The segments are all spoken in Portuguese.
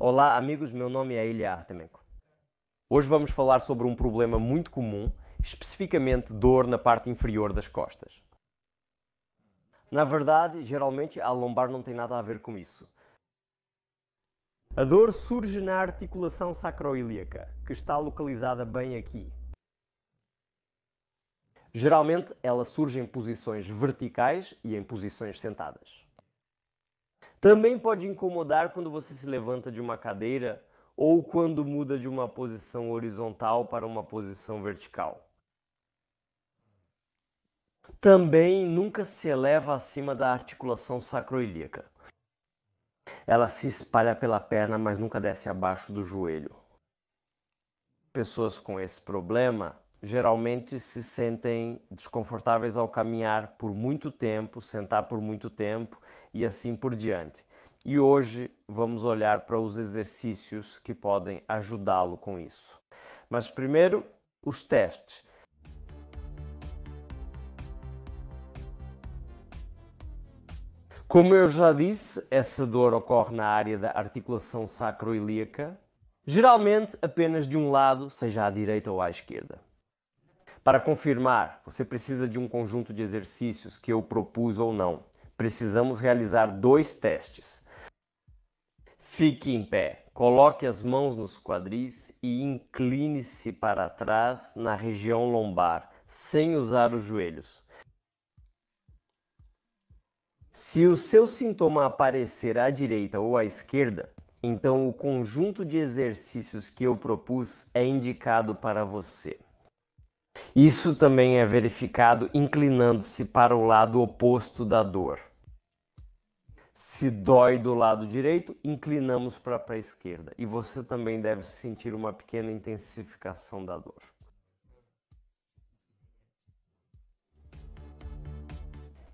Olá amigos, meu nome é Ilya Artemenko. Hoje vamos falar sobre um problema muito comum, especificamente dor na parte inferior das costas. Na verdade, geralmente a lombar não tem nada a ver com isso. A dor surge na articulação sacroiliaca, que está localizada bem aqui. Geralmente ela surge em posições verticais e em posições sentadas. Também pode incomodar quando você se levanta de uma cadeira ou quando muda de uma posição horizontal para uma posição vertical. Também nunca se eleva acima da articulação sacroiliaca. Ela se espalha pela perna, mas nunca desce abaixo do joelho. Pessoas com esse problema geralmente se sentem desconfortáveis ao caminhar por muito tempo, sentar por muito tempo e assim por diante. E hoje vamos olhar para os exercícios que podem ajudá-lo com isso. Mas primeiro, os testes. Como eu já disse, essa dor ocorre na área da articulação sacroiliaca, geralmente apenas de um lado, seja à direita ou à esquerda. Para confirmar, você precisa de um conjunto de exercícios que eu propus ou não. Precisamos realizar 2 testes. Fique em pé, coloque as mãos nos quadris e incline-se para trás na região lombar, sem usar os joelhos. Se o seu sintoma aparecer à direita ou à esquerda, então o conjunto de exercícios que eu propus é indicado para você. Isso também é verificado inclinando-se para o lado oposto da dor. Se dói do lado direito, inclinamos para a esquerda. E você também deve sentir uma pequena intensificação da dor.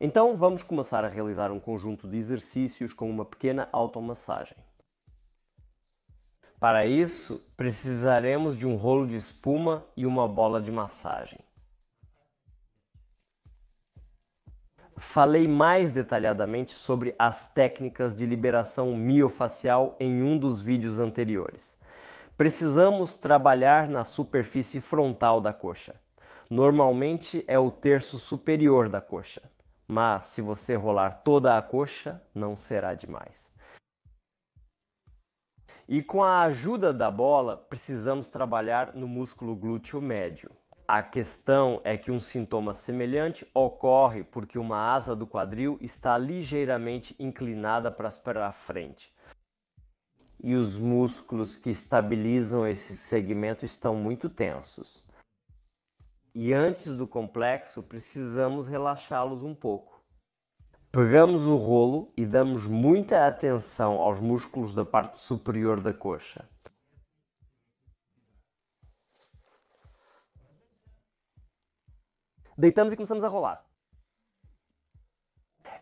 Então vamos começar a realizar um conjunto de exercícios com uma pequena automassagem. Para isso, precisaremos de um rolo de espuma e uma bola de massagem. Falei mais detalhadamente sobre as técnicas de liberação miofacial em um dos vídeos anteriores. Precisamos trabalhar na superfície frontal da coxa. Normalmente é o terço superior da coxa, mas se você rolar toda a coxa, não será demais. E com a ajuda da bola, precisamos trabalhar no músculo glúteo médio. A questão é que um sintoma semelhante ocorre porque uma asa do quadril está ligeiramente inclinada para a frente. E os músculos que estabilizam esse segmento estão muito tensos. E antes do complexo, precisamos relaxá-los um pouco. Pegamos o rolo e damos muita atenção aos músculos da parte superior da coxa. Deitamos e começamos a rolar.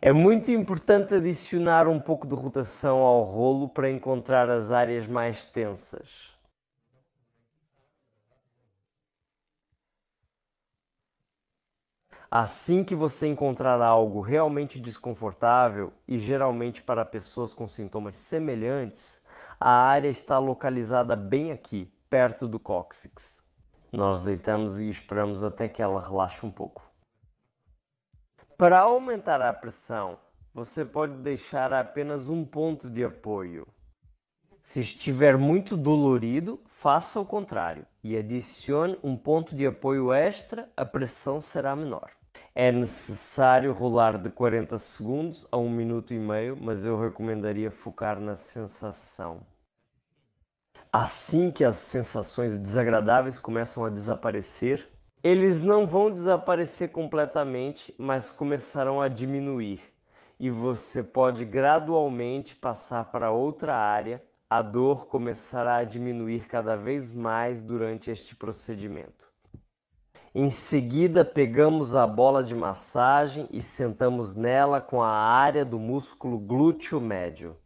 É muito importante adicionar um pouco de rotação ao rolo para encontrar as áreas mais tensas. Assim que você encontrar algo realmente desconfortável, e geralmente para pessoas com sintomas semelhantes, a área está localizada bem aqui, perto do cóccix. Nós deitamos e esperamos até que ela relaxe um pouco. Para aumentar a pressão, você pode deixar apenas um ponto de apoio. Se estiver muito dolorido, faça o contrário e adicione um ponto de apoio extra, a pressão será menor. É necessário rolar de 40 segundos a 1 minuto e meio, mas eu recomendaria focar na sensação. Assim que as sensações desagradáveis começam a desaparecer, eles não vão desaparecer completamente, mas começarão a diminuir. E você pode gradualmente passar para outra área. A dor começará a diminuir cada vez mais durante este procedimento. Em seguida, pegamos a bola de massagem e sentamos nela com a área do músculo glúteo médio.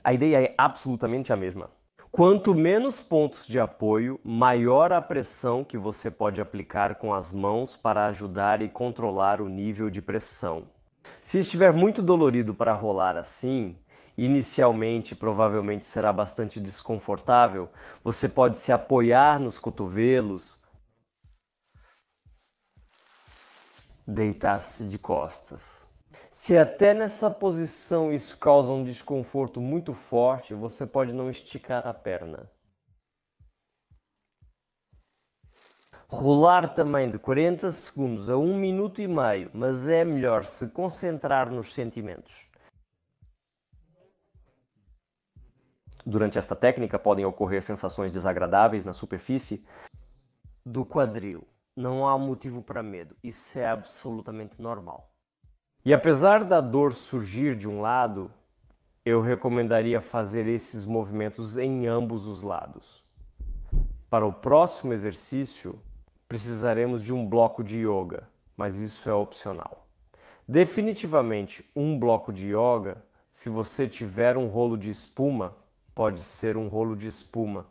A ideia é absolutamente a mesma. Quanto menos pontos de apoio, maior a pressão que você pode aplicar com as mãos para ajudar e controlar o nível de pressão. Se estiver muito dolorido para rolar assim, inicialmente provavelmente será bastante desconfortável, você pode se apoiar nos cotovelos, deitar-se de costas. Se até nessa posição isso causa um desconforto muito forte, você pode não esticar a perna. Rolar também de 40 segundos a 1 minuto e meio, mas é melhor se concentrar nos sentimentos. Durante esta técnica podem ocorrer sensações desagradáveis na superfície do quadril. Não há motivo para medo, isso é absolutamente normal. E apesar da dor surgir de um lado, eu recomendaria fazer esses movimentos em ambos os lados. Para o próximo exercício, precisaremos de um bloco de yoga, mas isso é opcional. Definitivamente, um bloco de yoga, se você tiver um rolo de espuma, pode ser um rolo de espuma.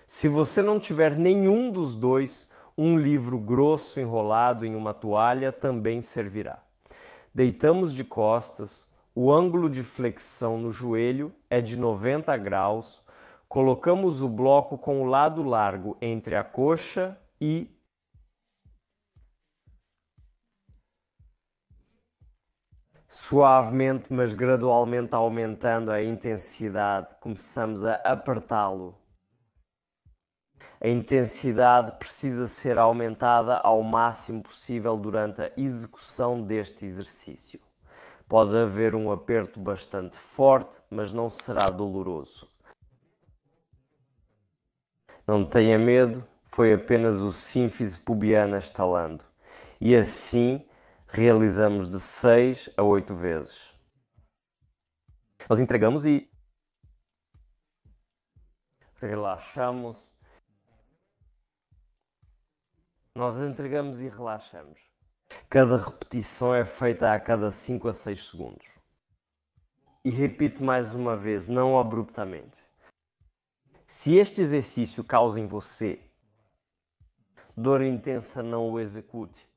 Se você não tiver nenhum dos dois, um livro grosso enrolado em uma toalha também servirá. Deitamos de costas, o ângulo de flexão no joelho é de 90 graus, colocamos o bloco com o lado largo entre a coxa e suavemente, mas gradualmente aumentando a intensidade, começamos a apertá-lo. A intensidade precisa ser aumentada ao máximo possível durante a execução deste exercício. Pode haver um aperto bastante forte, mas não será doloroso. Não tenha medo, foi apenas o sínfise pubiana estalando. E assim realizamos de 6 a 8 vezes. Nós entregamos e relaxamos. Nós entregamos e relaxamos. Cada repetição é feita a cada 5 a 6 segundos. E repito mais uma vez, não abruptamente. Se este exercício causa em você dor intensa, não o execute.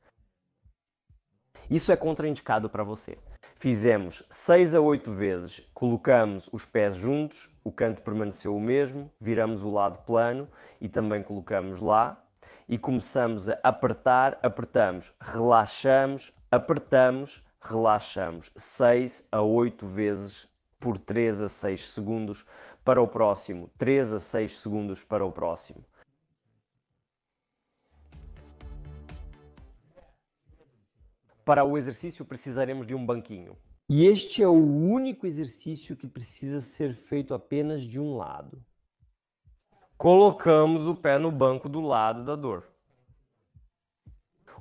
Isso é contraindicado para você. Fizemos 6 a 8 vezes, colocamos os pés juntos, o canto permaneceu o mesmo, viramos o lado plano e também colocamos lá e começamos a apertar, apertamos, relaxamos, apertamos, relaxamos. 6 a 8 vezes por 3 a 6 segundos para o próximo, 3 a 6 segundos para o próximo. Para o exercício precisaremos de um banquinho. E este é o único exercício que precisa ser feito apenas de um lado. Colocamos o pé no banco do lado da dor.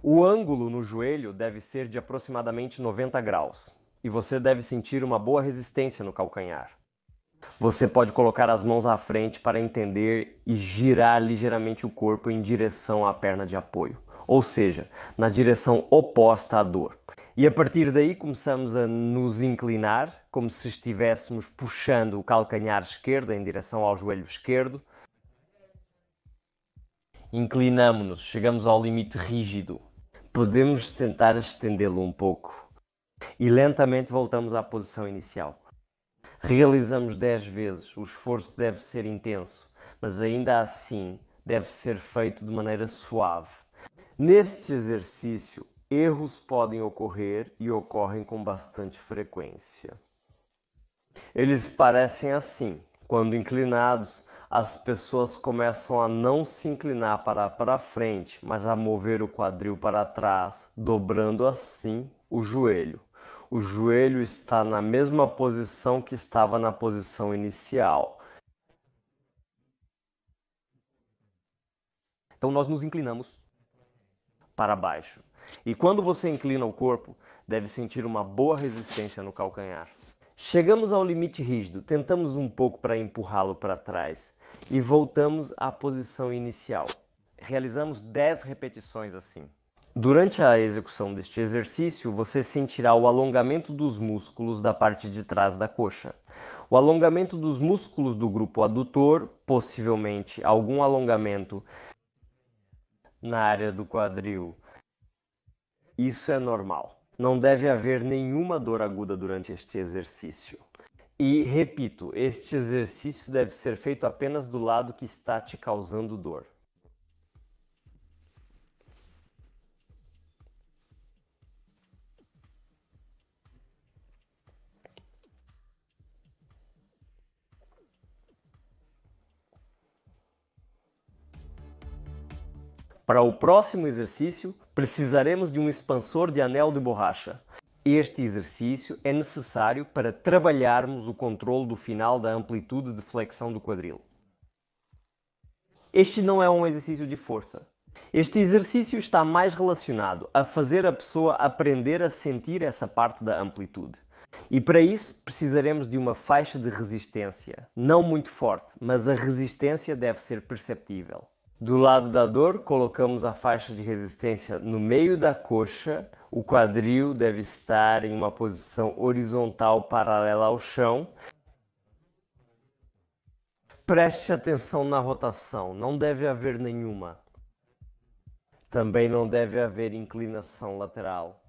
O ângulo no joelho deve ser de aproximadamente 90 graus e você deve sentir uma boa resistência no calcanhar. Você pode colocar as mãos à frente para entender e girar ligeiramente o corpo em direção à perna de apoio, ou seja, na direção oposta à dor. E a partir daí começamos a nos inclinar, como se estivéssemos puxando o calcanhar esquerdo em direção ao joelho esquerdo. Inclinamos-nos, chegamos ao limite rígido. Podemos tentar estendê-lo um pouco e lentamente voltamos à posição inicial. Realizamos 10 vezes, o esforço deve ser intenso, mas ainda assim deve ser feito de maneira suave. Neste exercício, erros podem ocorrer e ocorrem com bastante frequência. Eles parecem assim: quando inclinados, as pessoas começam a não se inclinar para frente, mas a mover o quadril para trás, dobrando assim o joelho. O joelho está na mesma posição que estava na posição inicial. Então nós nos inclinamos para baixo. E quando você inclina o corpo, deve sentir uma boa resistência no calcanhar. Chegamos ao limite rígido, tentamos um pouco para empurrá-lo para trás e voltamos à posição inicial. Realizamos 10 repetições assim. Durante a execução deste exercício, você sentirá o alongamento dos músculos da parte de trás da coxa. O alongamento dos músculos do grupo adutor, possivelmente algum alongamento na área do quadril. Isso é normal. Não deve haver nenhuma dor aguda durante este exercício. E, repito, este exercício deve ser feito apenas do lado que está te causando dor. Para o próximo exercício, precisaremos de um expansor de anel de borracha. Este exercício é necessário para trabalharmos o controle do final da amplitude de flexão do quadril. Este não é um exercício de força. Este exercício está mais relacionado a fazer a pessoa aprender a sentir essa parte da amplitude. E para isso precisaremos de uma faixa de resistência, não muito forte, mas a resistência deve ser perceptível. Do lado da dor, colocamos a faixa de resistência no meio da coxa. O quadril deve estar em uma posição horizontal paralela ao chão. Preste atenção na rotação, não deve haver nenhuma. Também não deve haver inclinação lateral.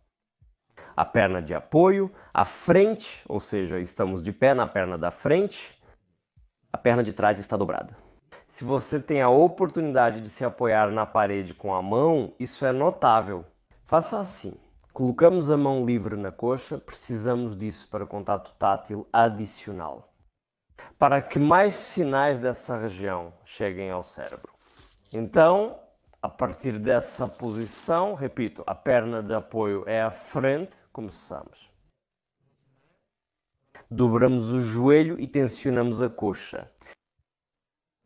A perna de apoio, a frente, ou seja, estamos de pé na perna da frente, a perna de trás está dobrada. Se você tem a oportunidade de se apoiar na parede com a mão, isso é notável. Faça assim. Colocamos a mão livre na coxa, precisamos disso para contato tátil adicional, para que mais sinais dessa região cheguem ao cérebro. Então, a partir dessa posição, repito, a perna de apoio é a frente, começamos. Dobramos o joelho e tensionamos a coxa.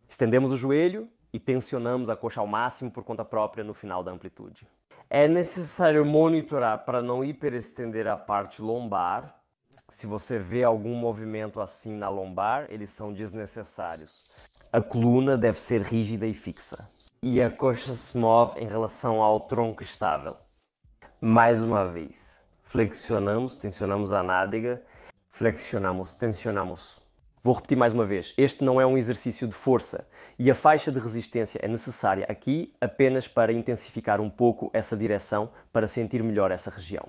Estendemos o joelho e tensionamos a coxa ao máximo por conta própria no final da amplitude. É necessário monitorar para não hiperestender a parte lombar. Se você vê algum movimento assim na lombar, eles são desnecessários. A coluna deve ser rígida e fixa. E a coxa se move em relação ao tronco estável. Mais uma vez, flexionamos, tensionamos a nádega, flexionamos, tensionamos. Vou repetir mais uma vez, este não é um exercício de força e a faixa de resistência é necessária aqui apenas para intensificar um pouco essa direção, para sentir melhor essa região.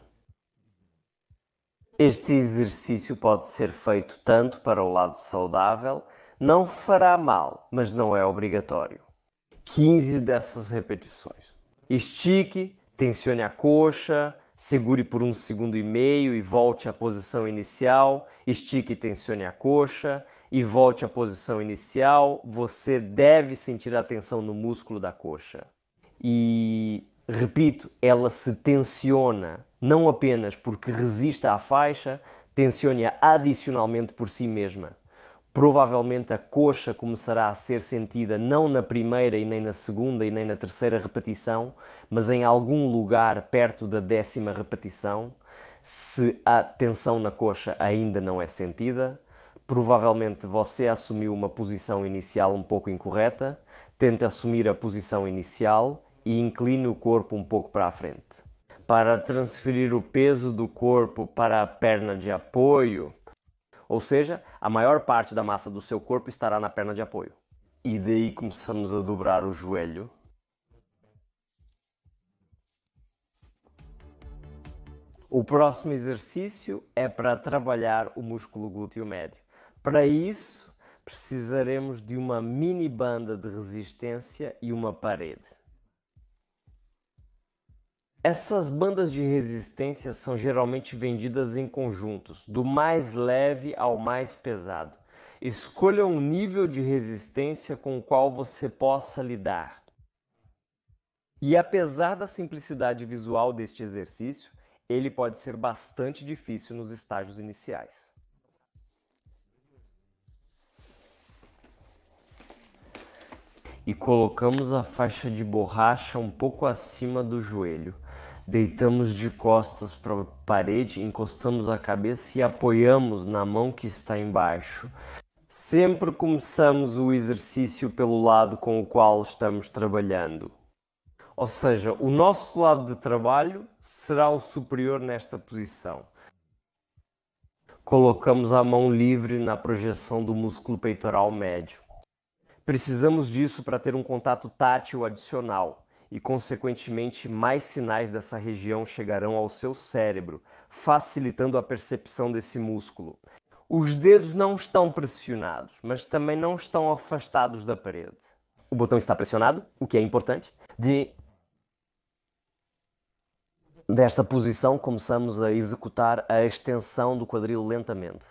Este exercício pode ser feito tanto para o lado saudável, não fará mal, mas não é obrigatório. 15 dessas repetições. Estique, tensione a coxa, segure por 1,5 segundos e volte à posição inicial. Estique e tensione a coxa e volte à posição inicial. Você deve sentir a tensão no músculo da coxa. E, repito, ela se tensiona não apenas porque resiste à faixa, tensione-a adicionalmente por si mesma. Provavelmente a coxa começará a ser sentida não na primeira e nem na segunda e nem na terceira repetição, mas em algum lugar perto da 10ª repetição. Se a tensão na coxa ainda não é sentida, provavelmente você assumiu uma posição inicial um pouco incorreta. Tente assumir a posição inicial e incline o corpo um pouco para a frente. Para transferir o peso do corpo para a perna de apoio, ou seja, a maior parte da massa do seu corpo estará na perna de apoio. E daí começamos a dobrar o joelho. O próximo exercício é para trabalhar o músculo glúteo médio. Para isso, precisaremos de uma mini banda de resistência e uma parede. Essas bandas de resistência são geralmente vendidas em conjuntos, do mais leve ao mais pesado. Escolha um nível de resistência com o qual você possa lidar. E apesar da simplicidade visual deste exercício, ele pode ser bastante difícil nos estágios iniciais. E colocamos a faixa de borracha um pouco acima do joelho. Deitamos de costas para a parede, encostamos a cabeça e apoiamos na mão que está embaixo. Sempre começamos o exercício pelo lado com o qual estamos trabalhando. Ou seja, o nosso lado de trabalho será o superior nesta posição. Colocamos a mão livre na projeção do músculo peitoral médio. Precisamos disso para ter um contato tátil adicional. e, consequentemente, mais sinais dessa região chegarão ao seu cérebro, facilitando a percepção desse músculo. Os dedos não estão pressionados, mas também não estão afastados da parede. O botão está pressionado, o que é importante. Desta posição, começamos a executar a extensão do quadril lentamente.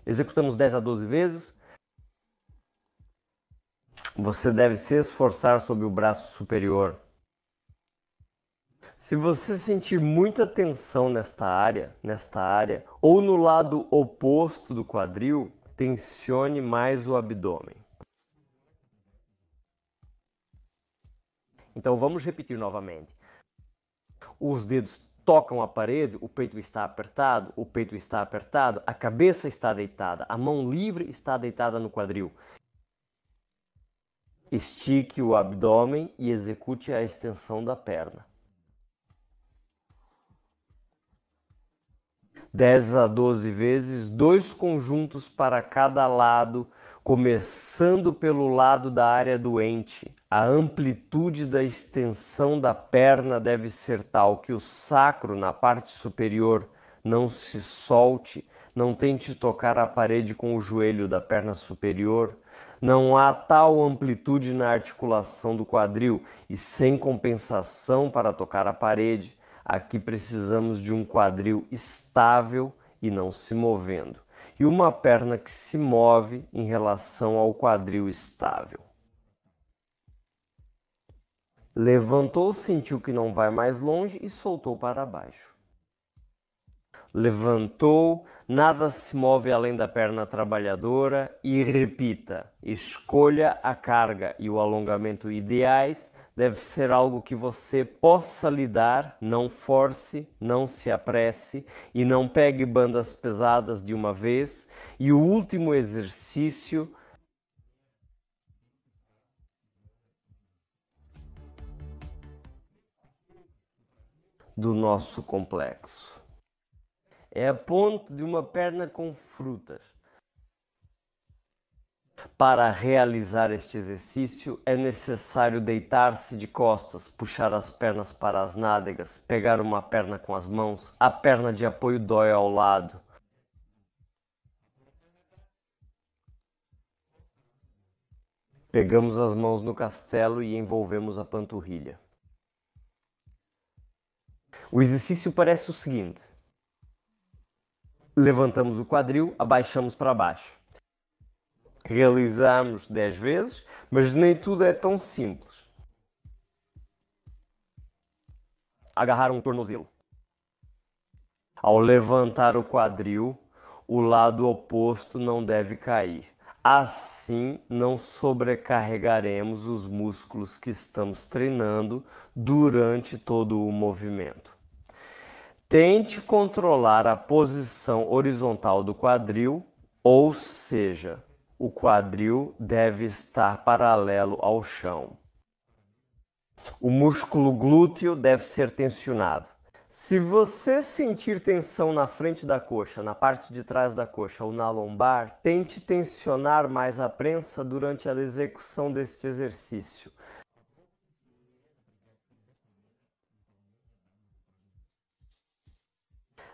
Executamos 10 a 12 vezes. Você deve se esforçar sobre o braço superior. Se você sentir muita tensão nesta área, ou no lado oposto do quadril, tensione mais o abdômen. Então vamos repetir novamente. Os dedos tocam a parede, o peito está apertado, a cabeça está deitada, a mão livre está deitada no quadril. Estique o abdômen e execute a extensão da perna. 10 a 12 vezes, 2 conjuntos para cada lado, começando pelo lado da área doente. A amplitude da extensão da perna deve ser tal que o sacro na parte superior não se solte, não tente tocar a parede com o joelho da perna superior. Não há tal amplitude na articulação do quadril e sem compensação para tocar a parede. Aqui precisamos de um quadril estável e não se movendo, e uma perna que se move em relação ao quadril estável. Levantou, sentiu que não vai mais longe e soltou para baixo. Levantou, nada se move além da perna trabalhadora e repita. Escolha a carga e o alongamento ideais. Deve ser algo que você possa lidar, não force, não se apresse e não pegue bandas pesadas de uma vez. E o último exercício do nosso complexo é a ponte de uma perna com frutas. Para realizar este exercício, é necessário deitar-se de costas, puxar as pernas para as nádegas, pegar uma perna com as mãos, a perna de apoio dói ao lado. Pegamos as mãos no castelo e envolvemos a panturrilha. O exercício parece o seguinte: levantamos o quadril, abaixamos para baixo. Realizamos 10 vezes, mas nem tudo é tão simples. Agarrar um tornozelo. Ao levantar o quadril, o lado oposto não deve cair. Assim, não sobrecarregaremos os músculos que estamos treinando durante todo o movimento. Tente controlar a posição horizontal do quadril, ou seja, o quadril deve estar paralelo ao chão. O músculo glúteo deve ser tensionado. Se você sentir tensão na frente da coxa, na parte de trás da coxa ou na lombar, tente tensionar mais a prensa durante a execução deste exercício.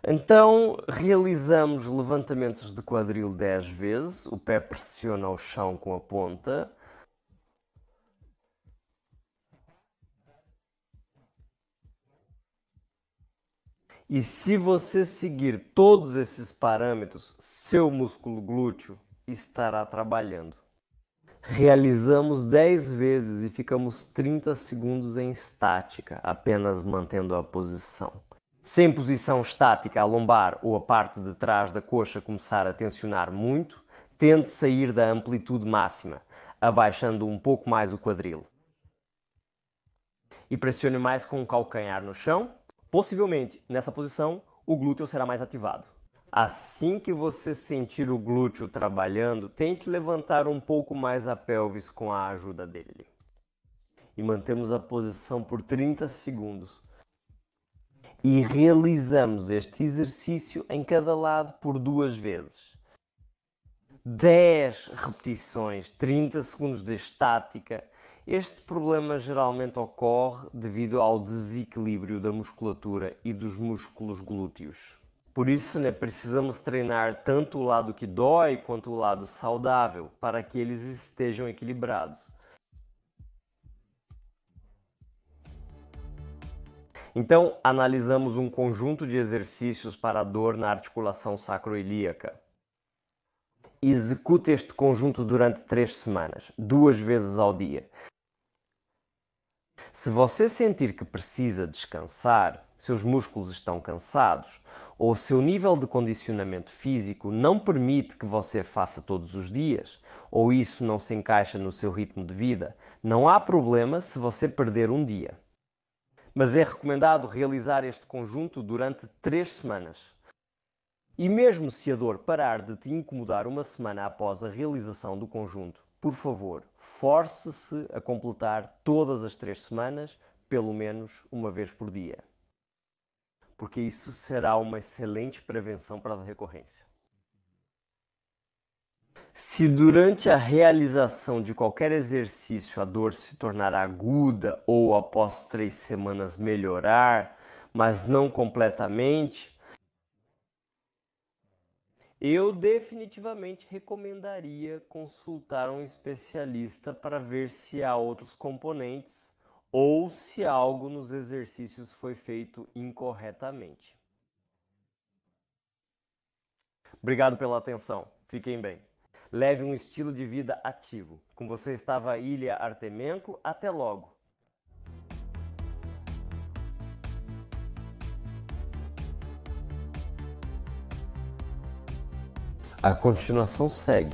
Então, realizamos levantamentos de quadril 10 vezes, o pé pressiona o chão com a ponta. E se você seguir todos esses parâmetros, seu músculo glúteo estará trabalhando. Realizamos 10 vezes e ficamos 30 segundos em estática, apenas mantendo a posição. Se em posição estática a lombar ou a parte de trás da coxa começar a tensionar muito, tente sair da amplitude máxima, abaixando um pouco mais o quadril. E pressione mais com o calcanhar no chão. Possivelmente, nessa posição, o glúteo será mais ativado. Assim que você sentir o glúteo trabalhando, tente levantar um pouco mais a pelvis com a ajuda dele. E mantemos a posição por 30 segundos. E realizamos este exercício em cada lado por 2 vezes. 10 repetições, 30 segundos de estática. Este problema geralmente ocorre devido ao desequilíbrio da musculatura e dos músculos glúteos. Por isso, precisamos treinar tanto o lado que dói quanto o lado saudável para que eles estejam equilibrados. Então, analisamos um conjunto de exercícios para a dor na articulação sacroiliaca. Execute este conjunto durante 3 semanas, 2 vezes ao dia. Se você sentir que precisa descansar, seus músculos estão cansados, ou seu nível de condicionamento físico não permite que você faça todos os dias, ou isso não se encaixa no seu ritmo de vida, não há problema se você perder um dia. Mas é recomendado realizar este conjunto durante 3 semanas. E mesmo se a dor parar de te incomodar uma semana após a realização do conjunto, por favor, force-se a completar todas as 3 semanas, pelo menos uma vez por dia. Porque isso será uma excelente prevenção para a recorrência. Se durante a realização de qualquer exercício a dor se tornar aguda ou após 3 semanas melhorar, mas não completamente, eu definitivamente recomendaria consultar um especialista para ver se há outros componentes ou se algo nos exercícios foi feito incorretamente. Obrigado pela atenção. Fiquem bem. Leve um estilo de vida ativo. Com você estava Ilya Artemenko. Até logo! A continuação segue.